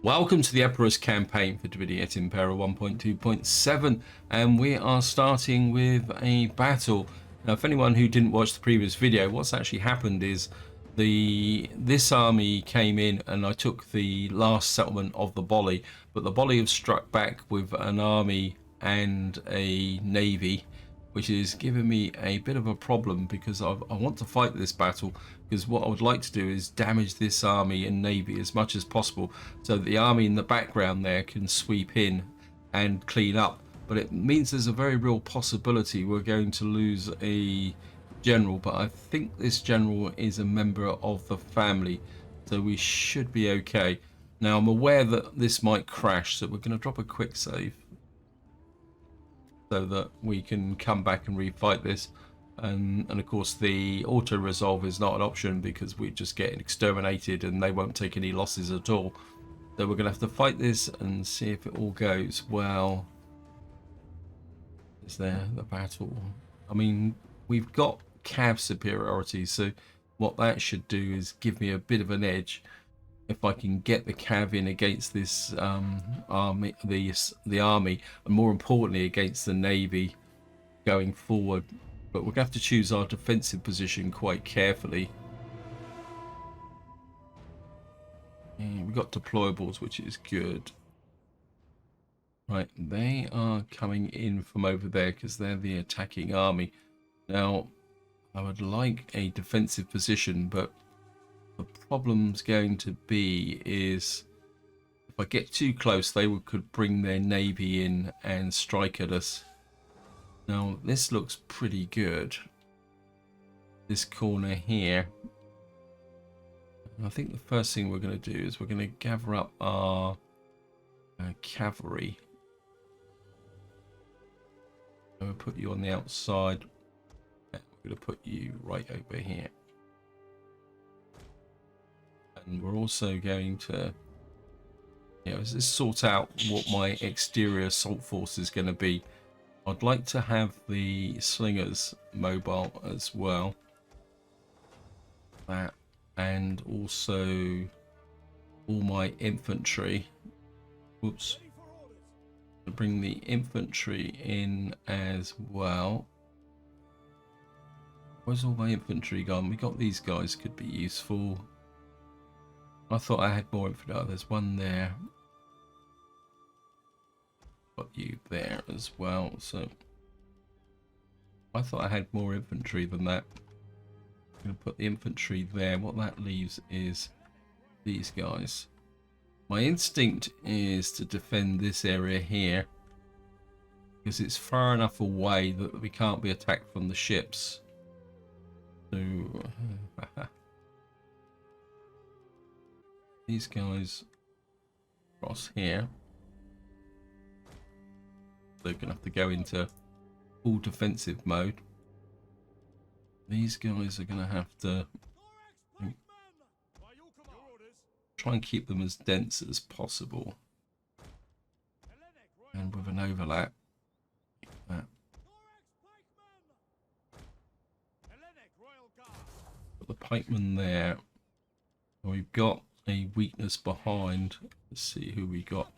Welcome to the Epirus campaign for Et Impera 1.2.7, and we are starting with a battle. Now, if anyone who didn't watch the previous video, what's actually happened is this army came in and I took the last settlement of the Boli, but the Boli have struck back with an army and a navy, which is giving me a bit of a problem because I want to fight this battle, because what I would like to do is damage this army and navy as much as possible so that the army in the background there can sweep in and clean up. But it means there's a very real possibility we're going to lose a general, but I think this general is a member of the family, so we should be okay. Now I'm aware that this might crash, so we're going to drop a quick save so that we can come back and refight this. And of course the auto resolve is not an option because we just get exterminated and they won't take any losses at all. So we're gonna have to fight this and see if it all goes well. Is there the battle? I mean, we've got cav superiority, so what that should do is give me a bit of an edge if I can get the cav in against this army, the army, and more importantly against the navy going forward. But we're going to have to choose our defensive position quite carefully. And we've got deployables, which is good. Right, they are coming in from over there because they're the attacking army. Now, I would like a defensive position, but the problem's going to be is if I get too close, they could bring their navy in and strike at us. Now, this looks pretty good. This corner here. I think the first thing we're going to do is we're going to gather up our cavalry. I'm going to put you on the outside. We're going to put you right over here. And we're also going to, just sort out what my exterior assault force is going to be. I'd like to have the slingers mobile as well. That, and also all my infantry. Whoops. Bring the infantry in as well. Where's all my infantry gone? We got these guys, could be useful. I thought I had more infantry. Oh, there's one there. Got you there as well, so I thought I had more infantry than that. I'm going to put the infantry there. What that leaves is these guys. My instinct is to defend this area here because it's far enough away that we can't be attacked from the ships. So these guys cross here. They're going to have to go into full defensive mode. These guys are going to have to try and keep them as dense as possible. And with an overlap. Like that. Put the pikemen there. We've got a weakness behind. Let's see who we got.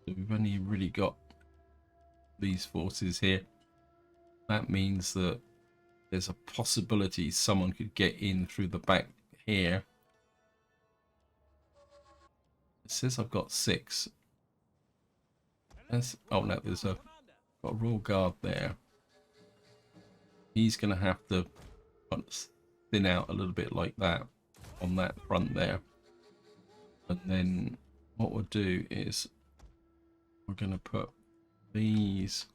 So we've only really got these forces here. That means that there's a possibility someone could get in through the back here. It says I've got 6. Oh no, there's got a royal guard there. He's going to have to thin out a little bit like that on that front there. And then what we'll do is we're going to put these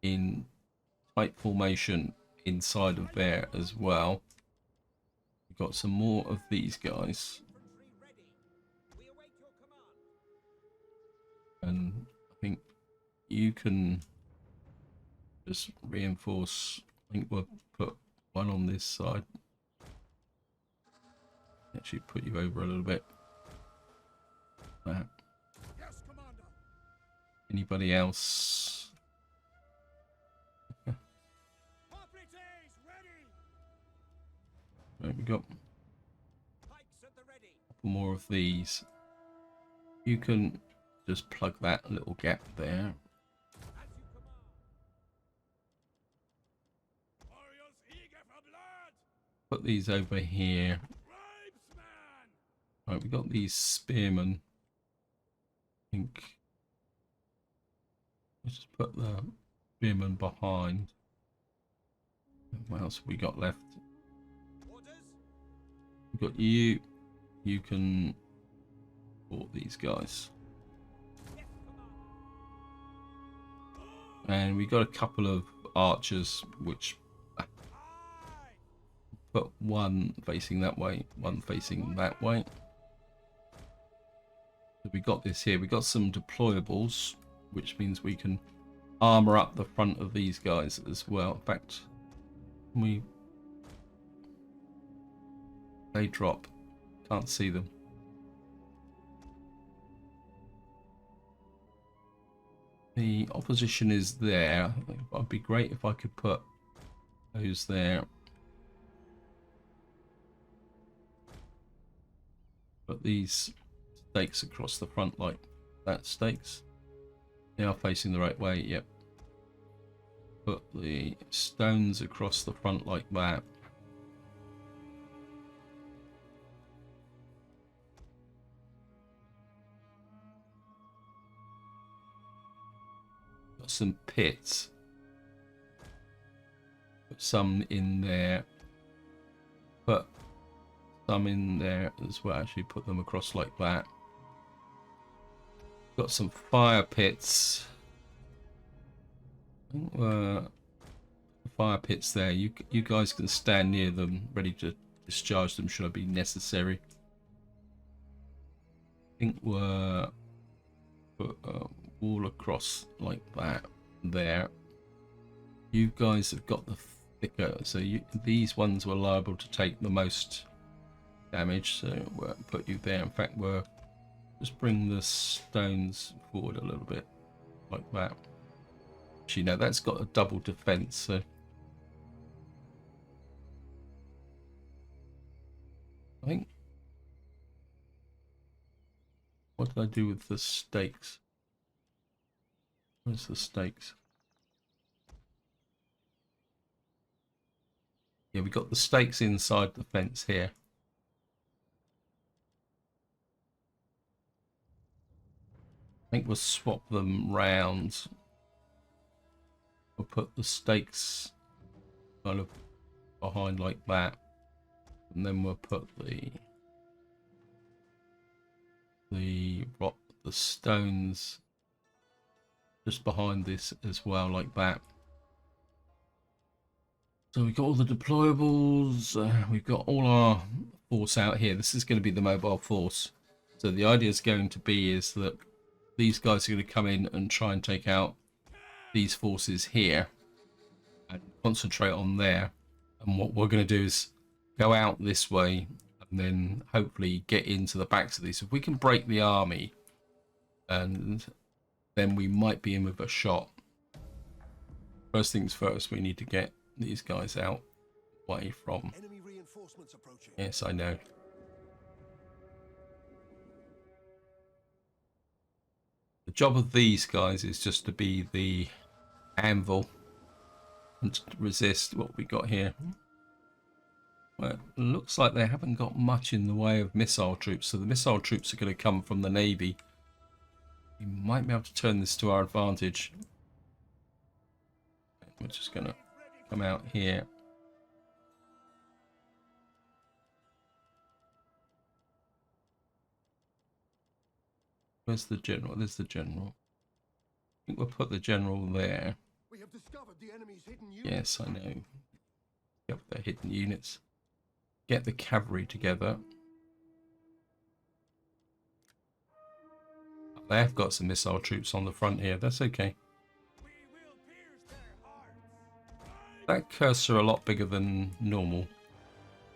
in tight formation inside of there as well. We've got some more of these guys. And I think you can just reinforce. I think we'll put one on this side. Actually put you over a little bit. That. Anybody else? Right, we got couple more of these. You can just plug that little gap there. Put these over here. Right, we got these spearmen. I think let's just put the spearmen behind. What else have we got left? We've got you. You can support these guys. And we got a couple of archers, which put one facing that way, one facing that way. So we got this here. We got some deployables, which means we can armor up the front of these guys as well. In fact, they drop. Can't see them. The opposition is there. It'd be great if I could put those there. Put these stakes across the front like that. Stakes. They are facing the right way. Yep. Put the stones across the front like that. Got some pits. Put some in there. Put some in there as well. Actually, put them across like that. Got some fire pits. Fire pits there. You guys can stand near them, ready to discharge them should it be necessary. I think we're put a wall across like that there. You guys have got the thicker, so these ones were liable to take the most damage, so we'll put you there. In fact, we'll just bring the stones forward a little bit like that. Actually, no, that's got a double defense, so I think, what did I do with the stakes? Where's the stakes? Yeah, we got the stakes inside the fence here. I think we'll swap them round. We'll put the stakes kind of behind like that, and then we'll put the stones just behind this as well, like that. So we've got all the deployables. We've got all our force out here. This is going to be the mobile force. So the idea is going to be is that these guys are going to come in and try and take out these forces here and concentrate on there. And what we're going to do is go out this way and then hopefully get into the backs of these. If we can break the army, and then we might be in with a shot. First things first, we need to get these guys out away from. Enemy reinforcements approaching. Yes, I know. The job of these guys is just to be the anvil and to resist what we got here. Well, it looks like they haven't got much in the way of missile troops, so the missile troops are going to come from the Navy. We might be able to turn this to our advantage. We're just going to come out here. Where's the general? There's the general. I think we'll put the general there. We have discovered the enemy's hidden units. Yes, I know. Get the hidden units. Get the cavalry together. They have got some missile troops on the front here. That's okay. That cursor a lot bigger than normal.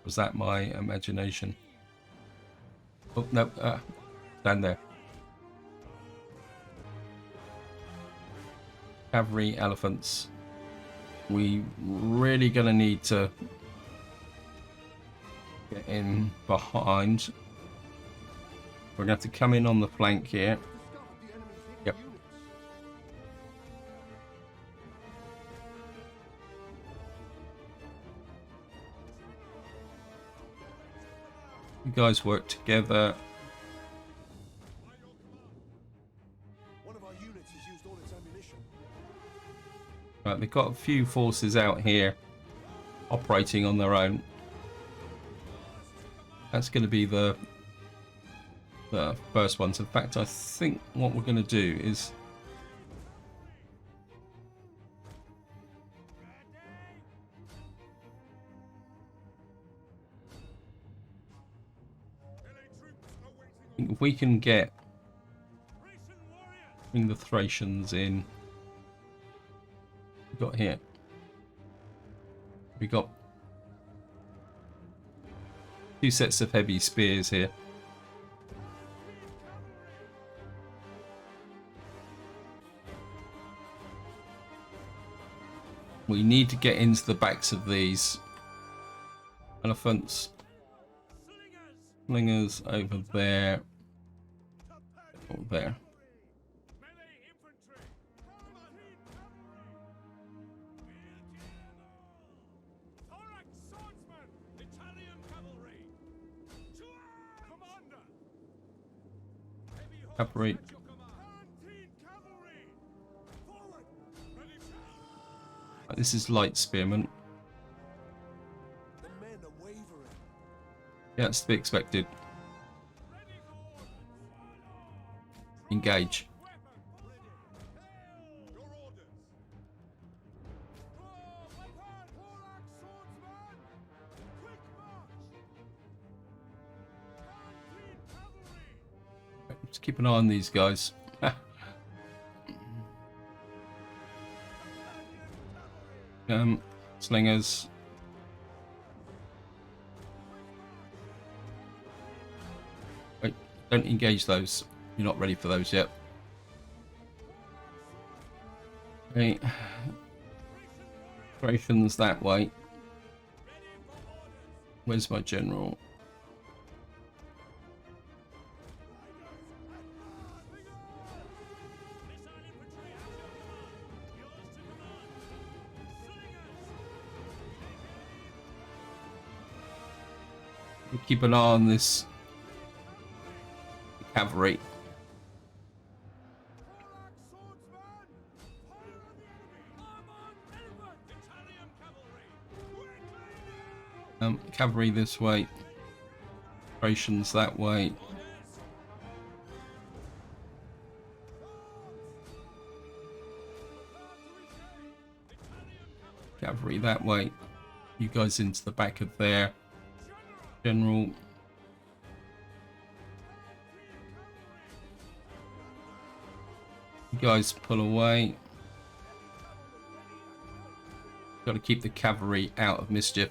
Was that my imagination? Oh, no. Stand there. Cavalry, elephants. We really gonna need to get in behind. We're going to have to come in on the flank here. Discovered the enemy's hidden Yep. units. You guys work together. One of our units has used all its ammunition. Right, they've got a few forces out here operating on their own. That's going to be the first ones. In fact, I think what we're going to do is if we can bring the Thracians in. We got here. We got 2 sets of heavy spears here. We need to get into the backs of these elephants. Slingers over there. Over there. Cavalry. This is light spearmen. The men are wavering. Yeah, it's to be expected. Engage. Just keep an eye on these guys. Slingers. Wait, don't engage those. You're not ready for those yet. Okay. Operations that way. Where's my general? Keep an eye on this cavalry. Cavalry this way. Operations that way. Cavalry that way. You guys into the back of there. General. You guys pull away. Got to keep the cavalry out of mischief.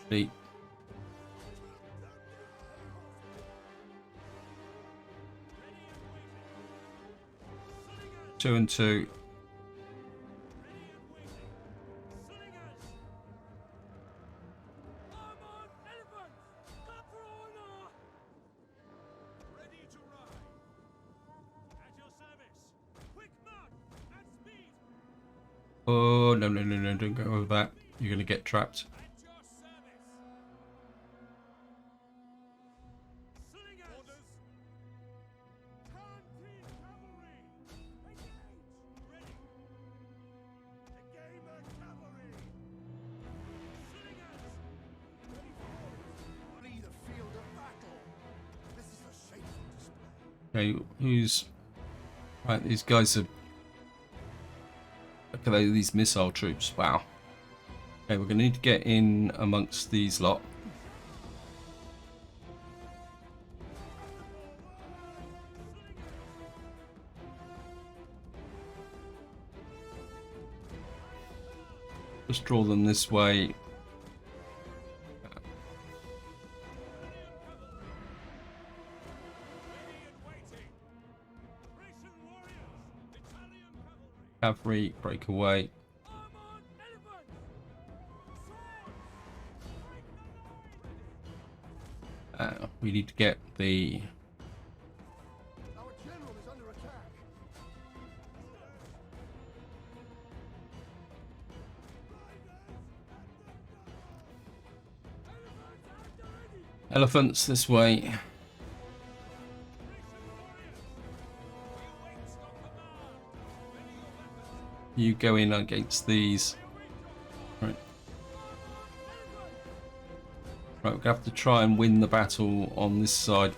Actually. Two and two. Oh, no, no, no, no, don't go over that. You're going to get trapped. Flee the field of battle. This is a shameful display. Okay, who's... Right, these guys are... Look at these missile troops. Wow. Okay, we're going to need to get in amongst these lot. Just draw them this way. Cavalry, break away. We need to get the Elephants this way. You go in against these. Right. Right, we're gonna have to try and win the battle on this side.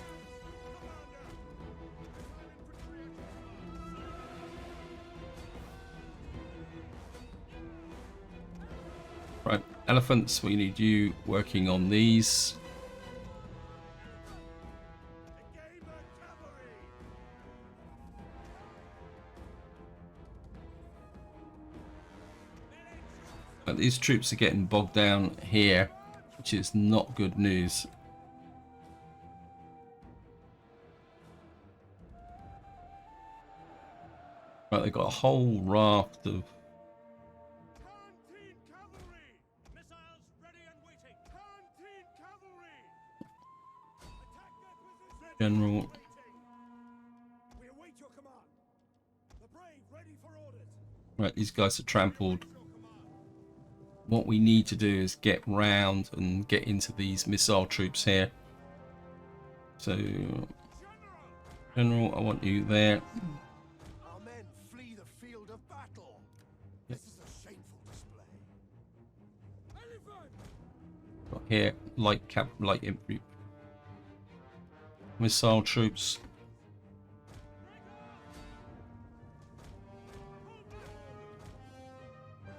Right, elephants, we need you working on these. But these troops are getting bogged down here, which is not good news. Right, they've got a whole raft of general. We await your command. The brave ready for orders. Right, these guys are trampled. What we need to do is get round and get into these missile troops here. So, General, I want you there. Our men flee the field of battle. Yep. This is a shameful display. Got here, light infantry, missile troops.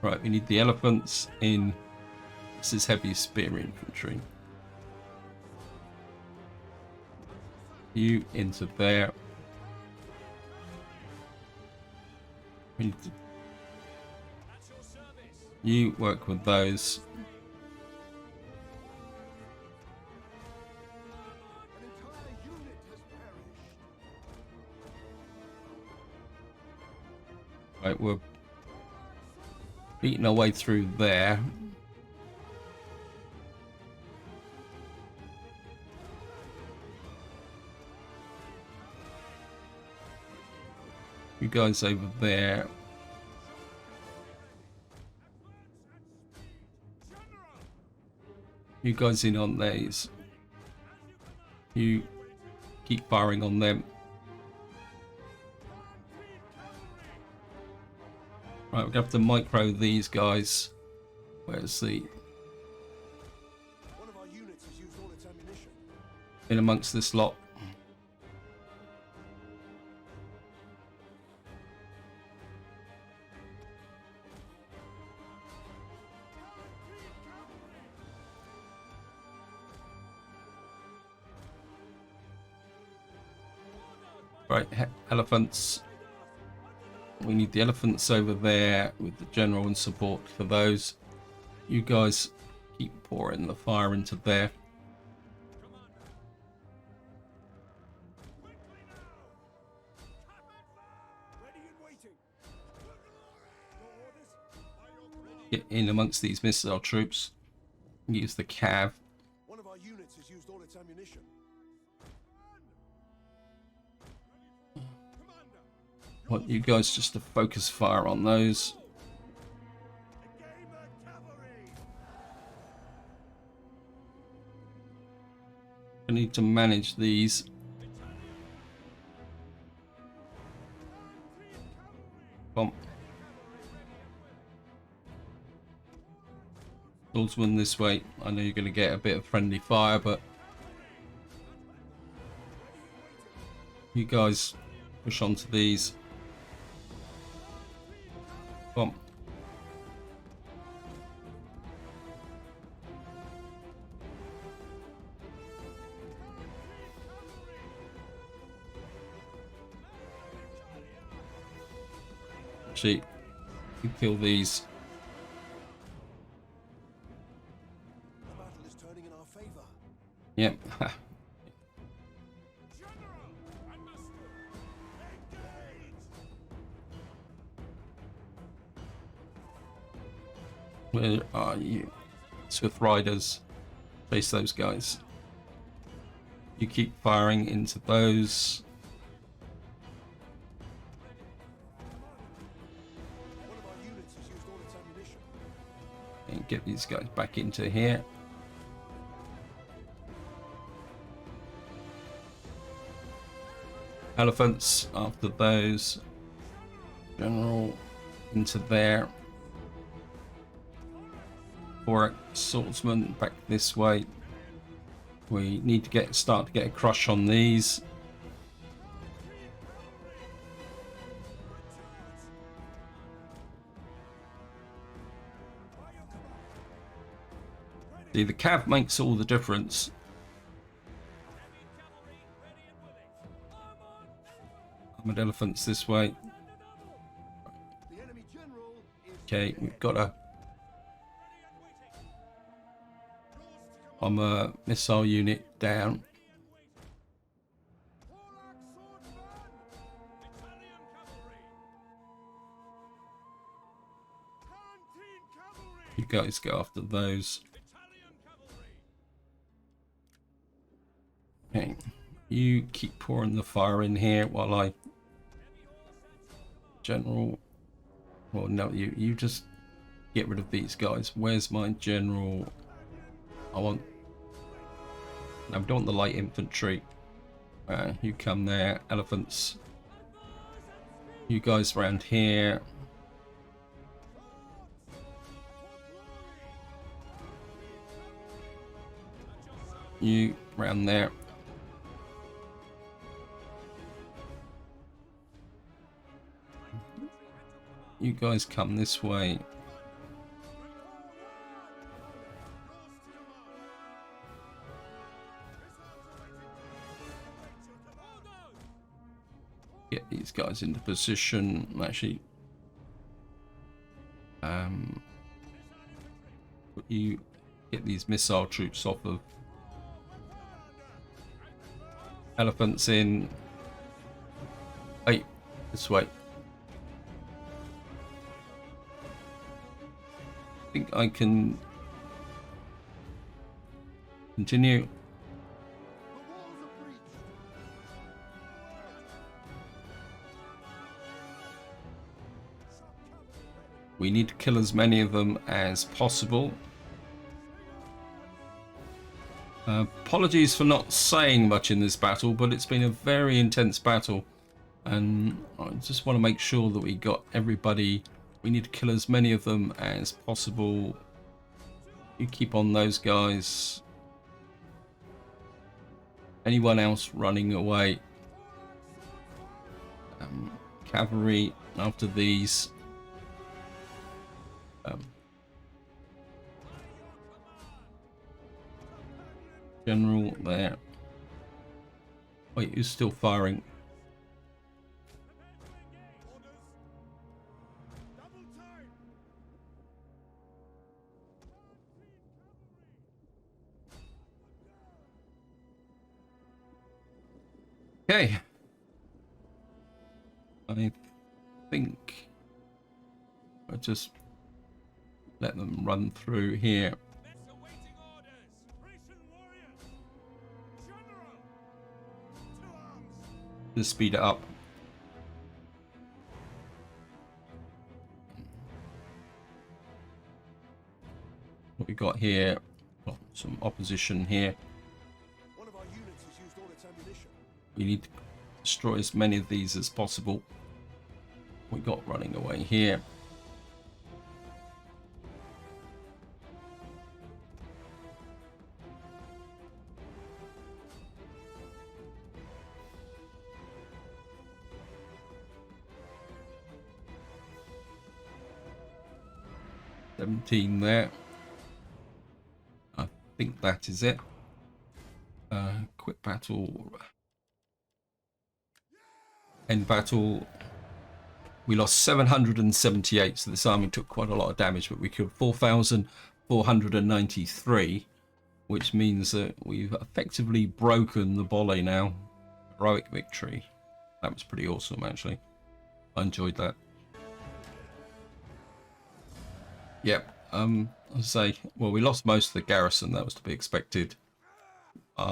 Right, we need the elephants in. This is heavy spear infantry. You into there. We need to, you work with those. An entire unit has perished. Right, we're beating our way through there. You guys over there. You guys in on these. You keep firing on them. Right, we're gonna have to micro these guys. Where's the One of our units has used all its ammunition. in amongst this lot? Right, elephants. We need the elephants over there with the general and support for those. You guys keep pouring the fire into there. Ready and waiting. Your orders? Get in amongst these missile troops. Use the cav. One of our units has used all its ammunition. I want you guys just to focus fire on those. I need to manage these. Come on. Swordsman this way. I know you're going to get a bit of friendly fire, but you guys push onto these. Come on. Actually, you kill these. The battle is turning in our favor. Yep. Where are you? Swift Riders. Face those guys. You keep firing into those. One of our units has used all its ammunition. And get these guys back into here. Elephants after those. General into there. Forex swordsman back this way. We need to start to get a crush on these. See, the cav makes all the difference. Armored elephants this way. Okay, we've got a bomber missile unit down. You guys go after those. Okay, you keep pouring the fire in here while I general. Well, no, you just get rid of these guys. Where's my general? I want. No, I don't want the light infantry. You come there, elephants. You guys around here. You around there. You guys come this way. Get these guys into position. Actually, you get these missile troops off of elephants in. Hey, this way. I think I can continue. We need to kill as many of them as possible. Apologies for not saying much in this battle, but it's been a very intense battle, and I just want to make sure that we got everybody. We need to kill as many of them as possible. You keep on those guys. Anyone else running away? Cavalry after these. General there. Wait, who's still firing? Okay. I think I'll just let them run through here. To speed it up. What we got here? Well, some opposition here. One of our units has used all its ammunition. We need to destroy as many of these as possible. We got running away here. There. I think that is it. Quit battle. End battle. We lost 778, so this army took quite a lot of damage, but we killed 4,493, which means that we've effectively broken the Boli now. Heroic victory. That was pretty awesome, actually. I enjoyed that. Yep. I'll say, well, we lost most of the garrison. That was to be expected.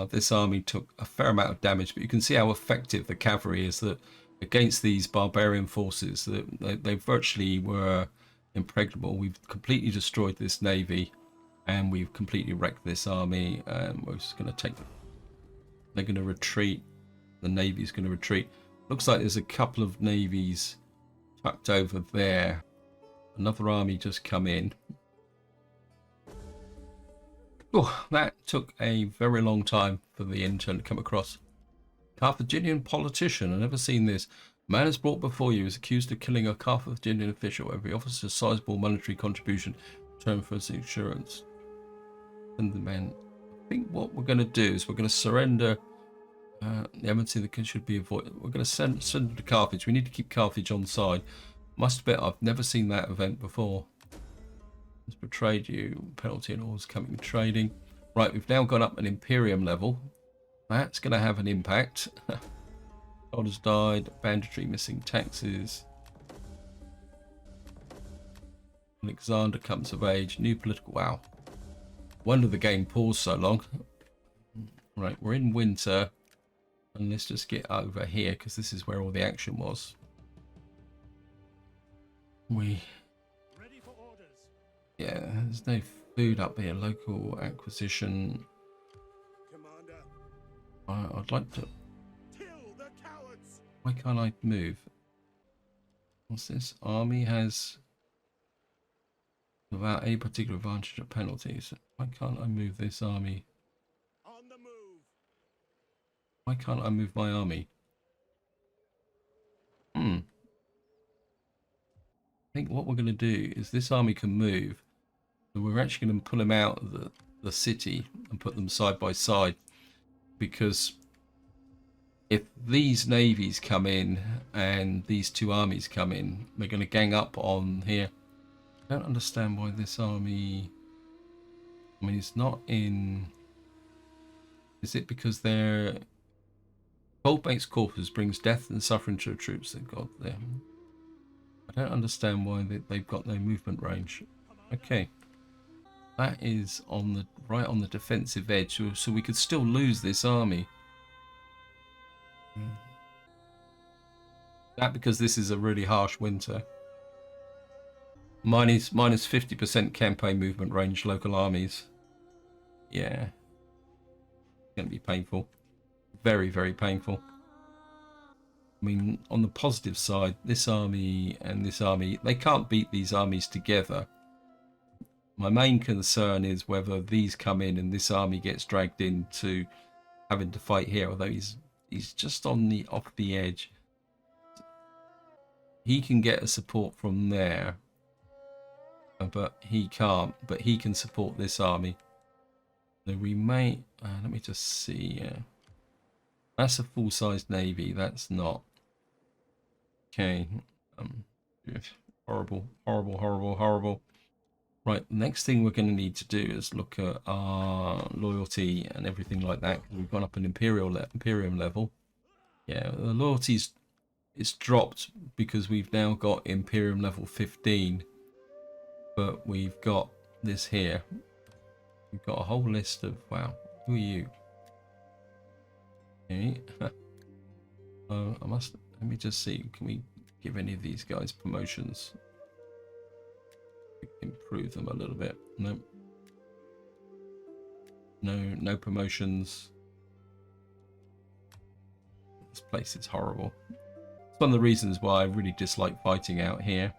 This army took a fair amount of damage, but you can see how effective the cavalry is that against these barbarian forces. That they virtually were impregnable. We've completely destroyed this navy, and we've completely wrecked this army. And we're just going to take. They're going to retreat. The navy's going to retreat. Looks like there's a couple of navies tucked over there. Another army just come in. Oh, that took a very long time for the intern to come across. Carthaginian politician. I've never seen this. Man is brought before you is accused of killing a Carthaginian official. Every officer a sizable monetary contribution in return for his insurance. And the man. I think what we're going to do is we're going to surrender. The embassy that should be avoided. We're going to send to Carthage. We need to keep Carthage on side. Must admit, I've never seen that event before. Has betrayed you. Penalty and orders coming trading. Right, we've now gone up an Imperium level. That's going to have an impact. Soldiers died. Banditry missing taxes. Alexander comes of age. New political. Wow. Wonder the game paused so long. Right, we're in winter. And let's just get over here because this is where all the action was. Ready for orders. Yeah, there's no food up here. Local acquisition. Commander. I'd like to. Kill the cowards. Why can't I move? What's this? Army has without any particular advantage or penalties. Why can't I move this army? On the move. Why can't I move my army? I think what we're going to do is this army can move. So we're actually going to pull them out of the city and put them side by side. Because if these navies come in and these two armies come in, they're going to gang up on here. I don't understand why this army... I mean, it's not in... Is it because they're... Cold-based corpus brings death and suffering to the troops they've got there. I don't understand why they've got no movement range. Okay. That is on the right on the defensive edge, so we could still lose this army. That because this is a really harsh winter. Minus 50% campaign movement range, local armies. Yeah. It's going to be painful. Very, very painful. I mean, on the positive side, this army and this army, they can't beat these armies together. My main concern is whether these come in and this army gets dragged into having to fight here, although he's just on the off the edge. He can get a support from there, but he can't. But he can support this army. So we may. Let me just see. That's a full-sized navy. That's not. Okay. Horrible, horrible, horrible, horrible. Right, next thing we're going to need to do is look at our loyalty and everything like that. We've gone up an Imperium level. Yeah, the loyalty's it's dropped because we've now got Imperium level 15. But we've got this here. We've got a whole list of... Wow, who are you? Okay. I must... Let me just see. Can we give any of these guys promotions? Improve them a little bit. No. No promotions. This place is horrible. It's one of the reasons why I really dislike fighting out here.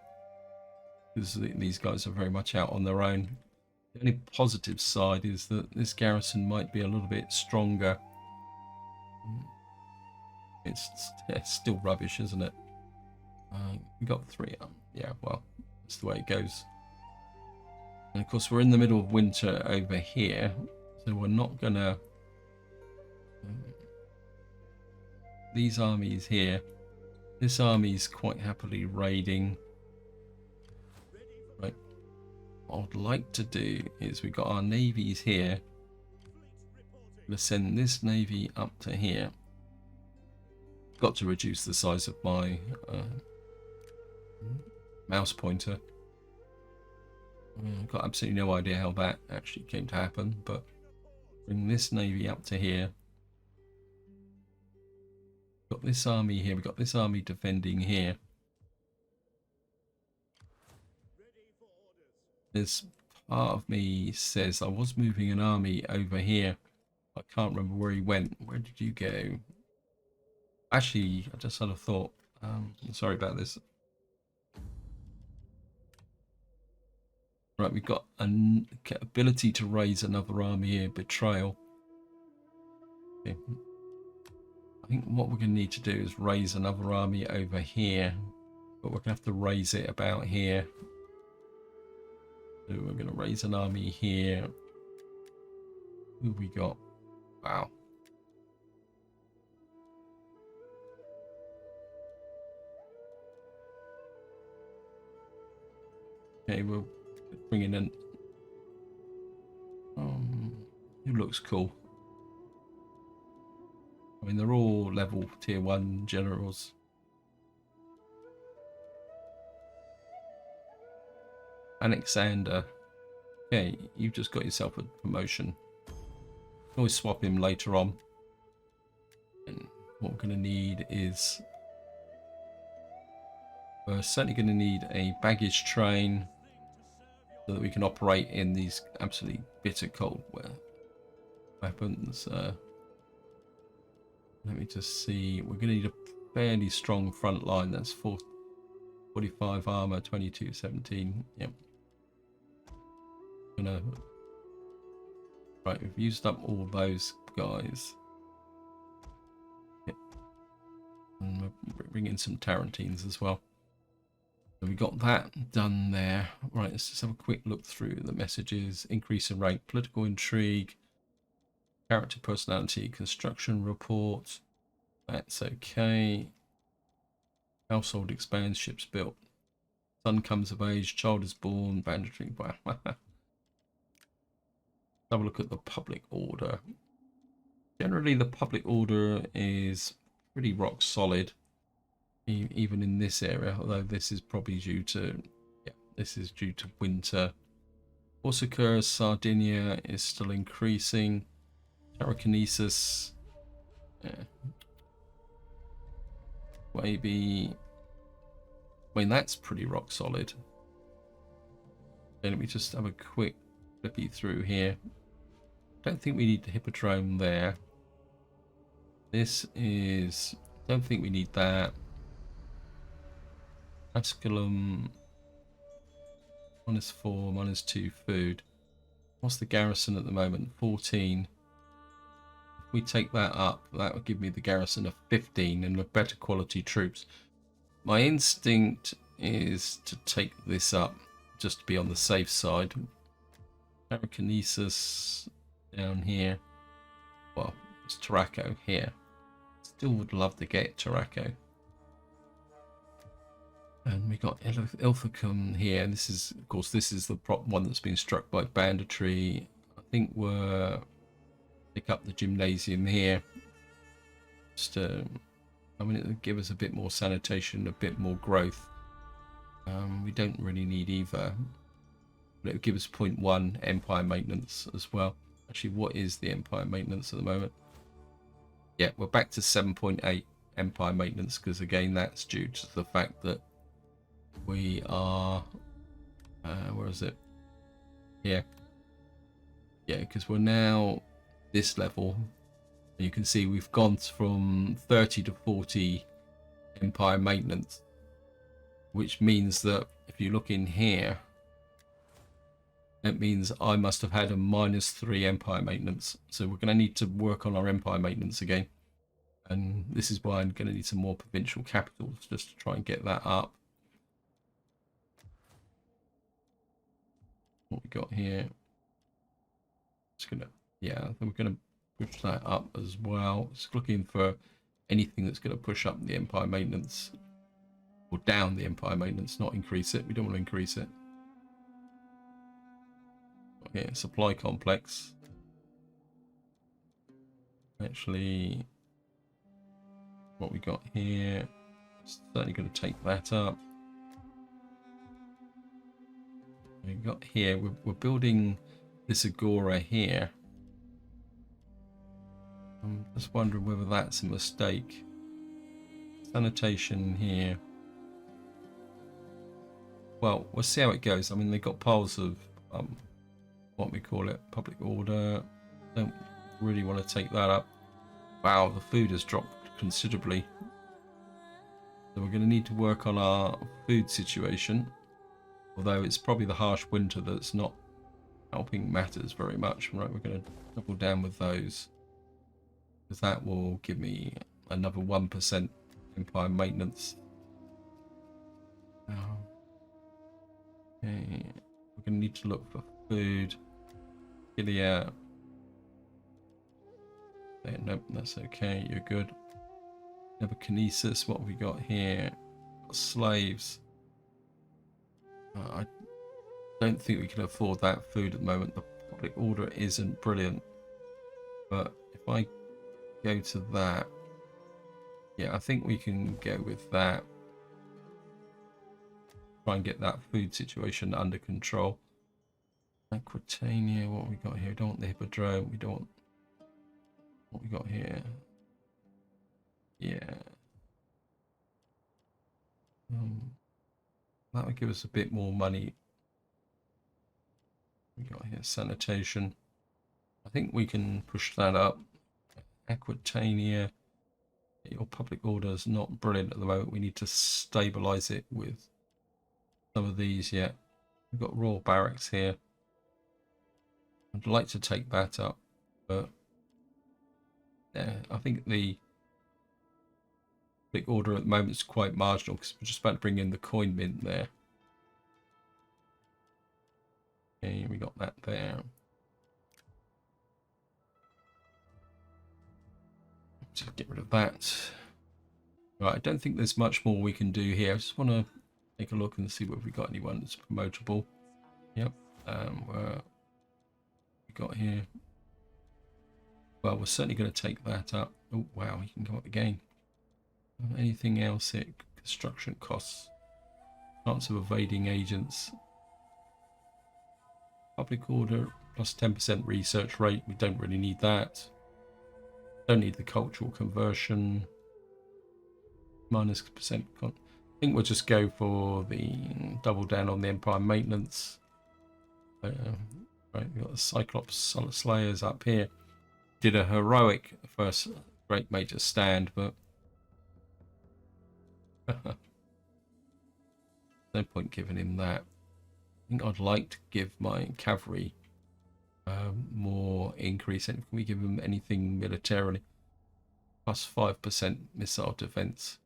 Because these guys are very much out on their own. The only positive side is that this garrison might be a little bit stronger. It's still rubbish, isn't it? We got 3. Yeah, well, that's the way it goes. And of course, we're in the middle of winter over here, so we're not gonna. These armies here. This army's quite happily raiding. Right. What I'd like to do is we've got our navies here. I'm gonna send this navy up to here. Got to reduce the size of my mouse pointer. I've got absolutely no idea how that actually came to happen, but bring this navy up to here. Got this army here. We've got this army defending here. This part of me says I was moving an army over here. I can't remember where he went. Where did you go? Actually, I just had a thought. Sorry about this. Right, we've got an ability to raise another army here. Betrayal. Okay. I think what we're going to need to do is raise another army over here, but we're going to have to raise it about here. So we're going to raise an army here. Who have we got? Wow. Okay, we'll bring in an. Who looks cool? I mean, they're all level tier 1 generals. Alexander. Okay, you've just got yourself a promotion. Always swap him later on. And what we're going to need is... we're certainly going to need a baggage train so that we can operate in these absolutely bitter cold weapons. Let me just see. We're going to need a fairly strong front line. That's 45 armor, 22, 17. Yep. Right, we've used up all those guys. Yep. And we'll bring in some Tarantines as well. So we got that done there. Right, let's just have a quick look through the messages. Increase in rank, political intrigue, character personality, construction report. That's okay. Household expands, ships built. Son comes of age, child is born, banditry. Wow. Have a look at the public order. Generally, the public order is pretty rock solid, even in this area. Although this is probably due to, yeah, this is due to winter. Corsica, Sardinia is still increasing. Telekinesis, maybe. I mean, that's pretty rock solid. Okay, let me just have a quick flippy through here. Don't think we need the hippodrome there. This is... don't think we need that. Asculum. -4, -2 food. What's the garrison at the moment? 14. If we take that up, that would give me the garrison of 15 and with better quality troops. My instinct is to take this up just to be on the safe side. Telekinesis down here. Well, it's Taraco here. Still would love to get Taraco. And we got Ilthacum here. This is, of course, this is the one that's been struck by banditry. I think we're pick up the gymnasium here. Just to, I mean, it'll give us a bit more sanitation, a bit more growth. We don't really need either. But it'll give us 0.1 empire maintenance as well. Actually, what is the empire maintenance at the moment? Yeah, we're back to 7.8 empire maintenance because, again, that's due to the fact that we are... where is it? Yeah. Yeah, because we're now this level. You can see we've gone from 30 to 40 empire maintenance, which means that if you look in here, it means I must have had a -3 empire maintenance. So we're going to need to work on our empire maintenance again. And this is why I'm going to need some more provincial capitals just to try and get that up. What we got here? Just gonna, yeah, I think we're going to push that up as well. Just looking for anything that's going to push up the empire maintenance or down the empire maintenance, not increase it. We don't want to increase it. Okay, supply complex. Actually, what we got here, certainly going to take that up. We got here, we're building this agora here. I'm just wondering whether that's a mistake. Sanitation here. Well, we'll see how it goes. I mean, they've got piles of what we call it, public order. Don't really want to take that up. Wow, the food has dropped considerably. So we're going to need to work on our food situation. Although it's probably the harsh winter that's not helping matters very much. Right, we're going to double down with those. Because that will give me another 1% empire maintenance. Okay, we're going to need to look for food. Gilead. Okay, nope, that's okay, you're good. Nebuchadnezzar, what have we got here? Got slaves. I don't think we can afford that food at the moment. The public order isn't brilliant. But if I go to that, yeah, I think we can go with that. Try and get that food situation under control. Aquitania, what have we got here? We don't want the hippodrome. We don't want what we got here. Yeah. That would give us a bit more money. We got here sanitation. I think we can push that up. Aquitania. Your public order is not brilliant at the moment. We need to stabilize it with some of these. Yeah, we've got royal barracks here. I'd like to take that up, but yeah, I think the public order at the moment is quite marginal because we're just about to bring in the coin mint there. Okay, we got that there. So get rid of that. Right, I don't think there's much more we can do here. I just want to take a look and see whether we got anyone that's promotable. Yep. Where we got here. Well, we're certainly going to take that up. Oh wow, he can go up again. Anything else here? Construction costs. Chance of evading agents. Public order plus 10% research rate. We don't really need that. Don't need the cultural conversion. Minus percent. I think we'll just go for the double down on the empire maintenance. Right, we've got the Cyclops Slayers up here. Did a heroic first great major stand, but no point giving him that. I think I'd like to give my cavalry more increase. Can we give them anything militarily? Plus 5% missile defense.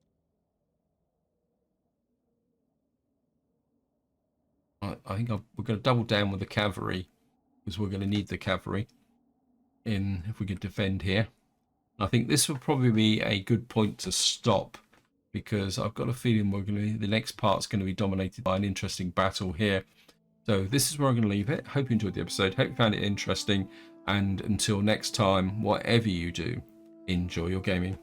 I think we're going to double down with the cavalry because we're going to need the cavalry in if we can defend here. I think this will probably be a good point to stop because I've got a feeling the next part's going to be dominated by an interesting battle here. So this is where I'm going to leave it. Hope you enjoyed the episode. Hope you found it interesting. And until next time, whatever you do, enjoy your gaming.